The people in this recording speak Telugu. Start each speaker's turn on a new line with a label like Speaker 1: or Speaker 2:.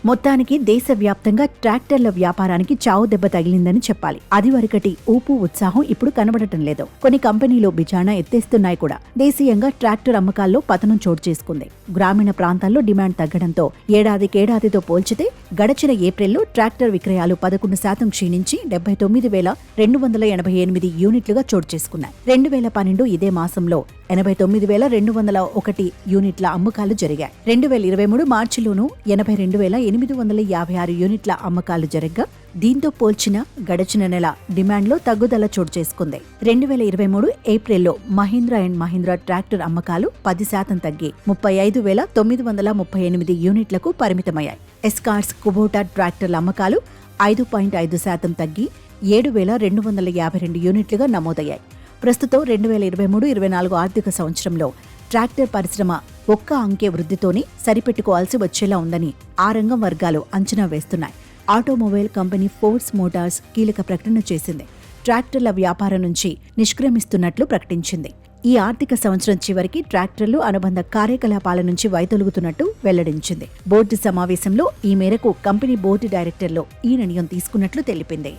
Speaker 1: మొత్తానికి దేశవ్యాప్తంగా ట్రాక్టర్ల వ్యాపారానికి చావు దెబ్బ తగిలిందని చెప్పాలి. అదివరకటి ఊపు ఉత్సాహం ఇప్పుడు కనబడటం లేదు. కొన్ని కంపెనీలు బిజానా ఎత్తేస్తున్నాయి కూడా. దేశీయంగా ట్రాక్టర్ అమ్మకాల్లో పతనం చోటు చేసుకుంది. గ్రామీణ ప్రాంతాల్లో డిమాండ్ తగ్గడంతో ఏడాదికేడాదితో పోల్చితే గడచిన ఏప్రిల్లో ట్రాక్టర్ విక్రయాలు 11% క్షీణించి 79,288 యూనిట్లుగా చోటు చేసుకున్నాయి. 2012 ఇదే మాసంలో 89,201 యూనిట్ల అమ్మకాలు జరిగాయి. 2023 మార్చిలోనూ 82,856 యూనిట్ల అమ్మకాలు జరగ్గా దీంతో పోల్చిన గడచిన నెల డిమాండ్లో తగ్గుదల చోటు చేసుకుంది. 2023 ఏప్రిల్లో మహీంద్రా అండ్ మహీంద్రా ట్రాక్టర్ అమ్మకాలు 10% తగ్గి 35,938 యూనిట్లకు పరిమితమయ్యాయి. ఎస్కార్ట్స్ కుబోటా ట్రాక్టర్ల అమ్మకాలు 5.5% తగ్గి 7,252 యూనిట్లుగా నమోదయ్యాయి. ప్రస్తుతం 2023-24 ఆర్థిక సంవత్సరంలో ట్రాక్టర్ పరిశ్రమ ఒక్క అంకె వృద్ధితోనే సరిపెట్టుకోవాల్సి వచ్చేలా ఉందని ఆ రంగం వర్గాలు అంచనా వేస్తున్నాయి. ఆటోమొబైల్ కంపెనీ ఫోర్స్ మోటార్స్ కీలక ప్రకటన చేసింది. ట్రాక్టర్ల వ్యాపారం నుంచి నిష్క్రమిస్తున్నట్లు ప్రకటించింది. ఈ ఆర్థిక సంవత్సరం చివరికి ట్రాక్టర్లు అనుబంధ కార్యకలాపాల నుంచి వైదొలుగుతున్నట్టు వెల్లడించింది. బోర్డు సమావేశంలో ఈ మేరకు కంపెనీ బోర్డు డైరెక్టర్లు ఈ నిర్ణయం తీసుకున్నట్లు తెలిపింది.